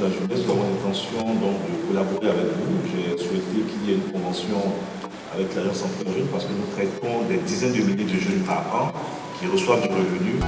de la jeunesse, nous avons l'intention donc de collaborer avec vous. J'ai souhaité qu'il y ait une convention avec l'Alliance Emploi Jeunes parce que nous traitons des dizaines de milliers de jeunes par an qui reçoivent du revenu.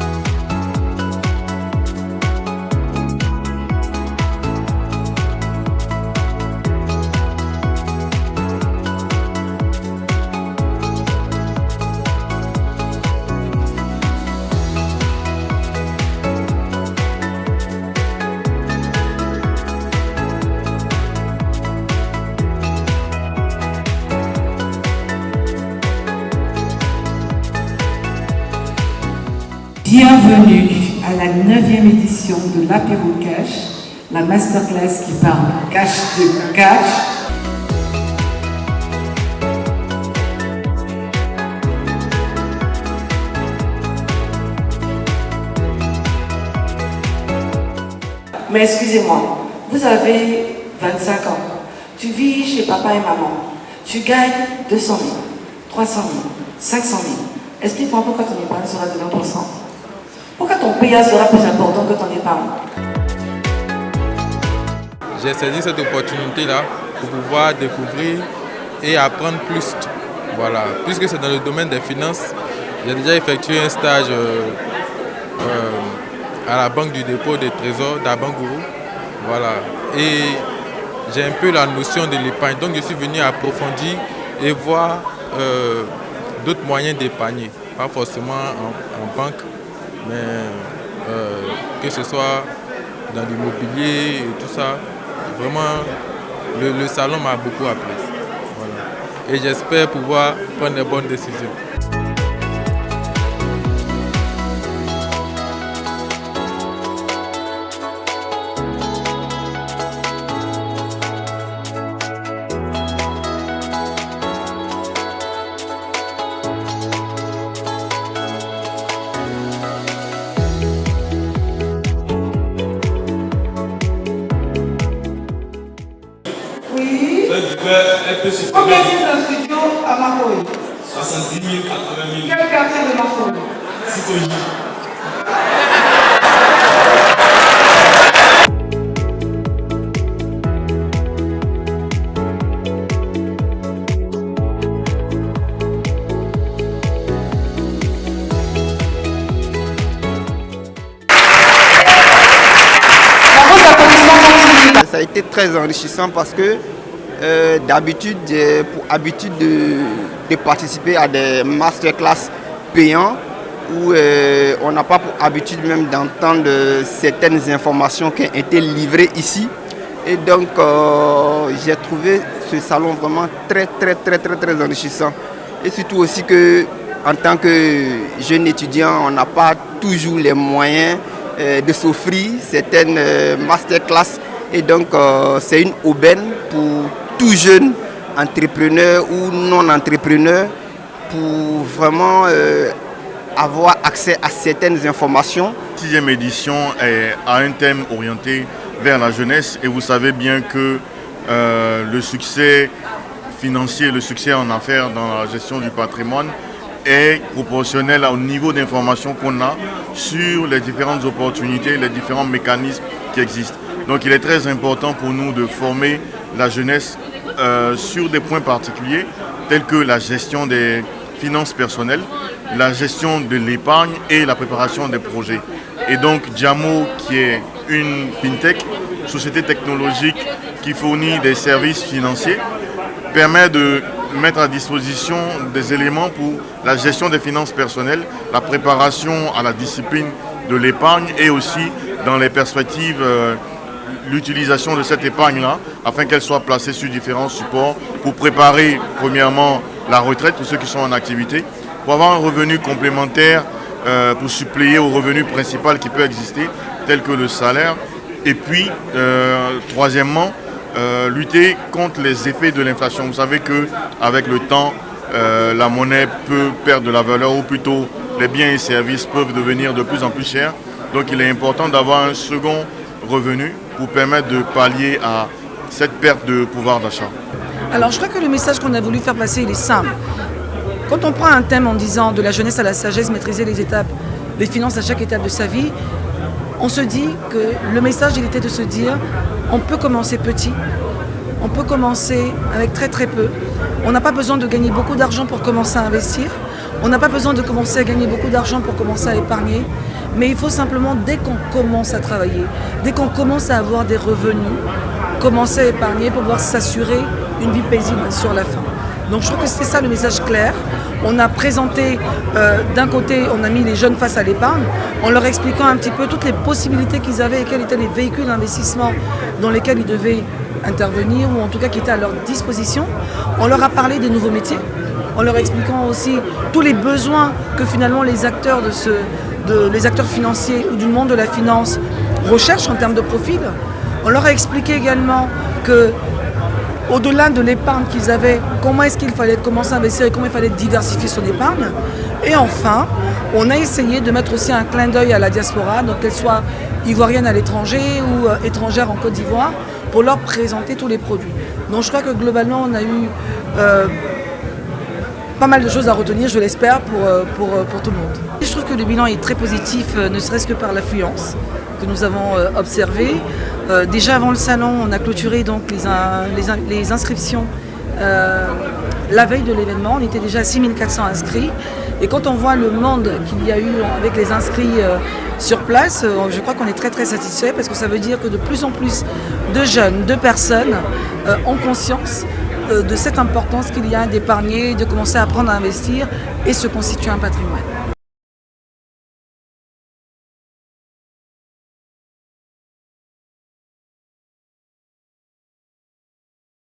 Bienvenue à la 9e édition de l'Apéro Cash, la masterclass qui parle cash de cash. Mais excusez-moi, vous avez 25 ans, tu vis chez papa et maman, tu gagnes 200 000, 300 000, 500 000. Explique-moi pourquoi ton épargne sera de 20%. Pourquoi ton payage sera plus important que ton épargne? J'ai saisi cette opportunité-là pour pouvoir découvrir et apprendre plus. Voilà. Puisque c'est dans le domaine des finances, j'ai déjà effectué un stage à la Banque du dépôt des trésors d'Abangourou. Voilà. Et j'ai un peu la notion de l'épargne. Donc je suis venu approfondir et voir d'autres moyens d'épargner. Pas forcément en banque, mais que ce soit dans l'immobilier et tout ça. Vraiment, le salon m'a beaucoup appris. Voilà. Et j'espère pouvoir prendre les bonnes décisions. Oui. Combien de studio à Makoy? 70 000, 80 000. Quel quartier de Makoy? Psychologie. Ça a été très enrichissant parce que d'habitude, pour habitude de participer à des masterclass payants où on n'a pas pour habitude même d'entendre certaines informations qui ont été livrées ici. Et donc j'ai trouvé ce salon vraiment très enrichissant. Et surtout aussi que en tant que jeune étudiant, on n'a pas toujours les moyens de s'offrir certaines masterclass. Et donc c'est une aubaine pour tout jeune entrepreneur ou non entrepreneur pour vraiment avoir accès à certaines informations. La 6e édition a un thème orienté vers la jeunesse et vous savez bien que le succès financier, le succès en affaires dans la gestion du patrimoine est proportionnel au niveau d'information qu'on a sur les différentes opportunités, les différents mécanismes qui existent. Donc il est très important pour nous de former la jeunesse sur des points particuliers tels que la gestion des finances personnelles, la gestion de l'épargne et la préparation des projets. Et donc Jamo, qui est une fintech, société technologique qui fournit des services financiers, permet de mettre à disposition des éléments pour la gestion des finances personnelles, la préparation à la discipline de l'épargne et aussi dans les perspectives l'utilisation de cette épargne-là afin qu'elle soit placée sur différents supports pour préparer premièrement la retraite pour ceux qui sont en activité, pour avoir un revenu complémentaire pour suppléer au revenu principal qui peut exister tel que le salaire et puis troisièmement lutter contre les effets de l'inflation. Vous savez qu'avec le temps la monnaie peut perdre de la valeur ou plutôt les biens et services peuvent devenir de plus en plus chers. Donc il est important d'avoir un second revenu pour permettre de pallier à cette perte de pouvoir d'achat. Alors je crois que le message qu'on a voulu faire passer, il est simple. Quand on prend un thème en disant de la jeunesse à la sagesse, maîtriser les étapes, les finances à chaque étape de sa vie, on se dit que le message, il était de se dire On peut commencer petit, on peut commencer avec très très peu. On n'a pas besoin de gagner beaucoup d'argent pour commencer à investir. On n'a pas besoin de commencer à gagner beaucoup d'argent pour commencer à épargner. Mais il faut simplement, dès qu'on commence à travailler, dès qu'on commence à avoir des revenus, commencer à épargner pour pouvoir s'assurer une vie paisible sur la fin. Donc je trouve que c'est ça le message clair. On a présenté, d'un côté, on a mis les jeunes face à l'épargne, en leur expliquant un petit peu toutes les possibilités qu'ils avaient et quels étaient les véhicules d'investissement dans lesquels ils devaient intervenir ou en tout cas qui étaient à leur disposition. On leur a parlé des nouveaux métiers, en leur expliquant aussi tous les besoins que finalement les acteurs les acteurs financiers ou du monde de la finance recherchent en termes de profil. On leur a expliqué également que au-delà de l'épargne qu'ils avaient, comment est-ce qu'il fallait commencer à investir et comment il fallait diversifier son épargne. Et enfin, on a essayé de mettre aussi un clin d'œil à la diaspora, donc qu'elle soit ivoirienne à l'étranger ou étrangère en Côte d'Ivoire, pour leur présenter tous les produits. Donc je crois que globalement, on a eu pas mal de choses à retenir, je l'espère, pour tout le monde. Et je trouve que le bilan est très positif, ne serait-ce que par l'affluence que nous avons observée. Déjà avant le salon, on a clôturé donc les inscriptions la veille de l'événement. On était déjà à 6400 inscrits. Et quand on voit le monde qu'il y a eu avec les inscrits sur place, je crois qu'on est très très satisfait parce que ça veut dire que de plus en plus de jeunes, de personnes ont conscience de cette importance qu'il y a d'épargner, de commencer à apprendre à investir et se constituer un patrimoine.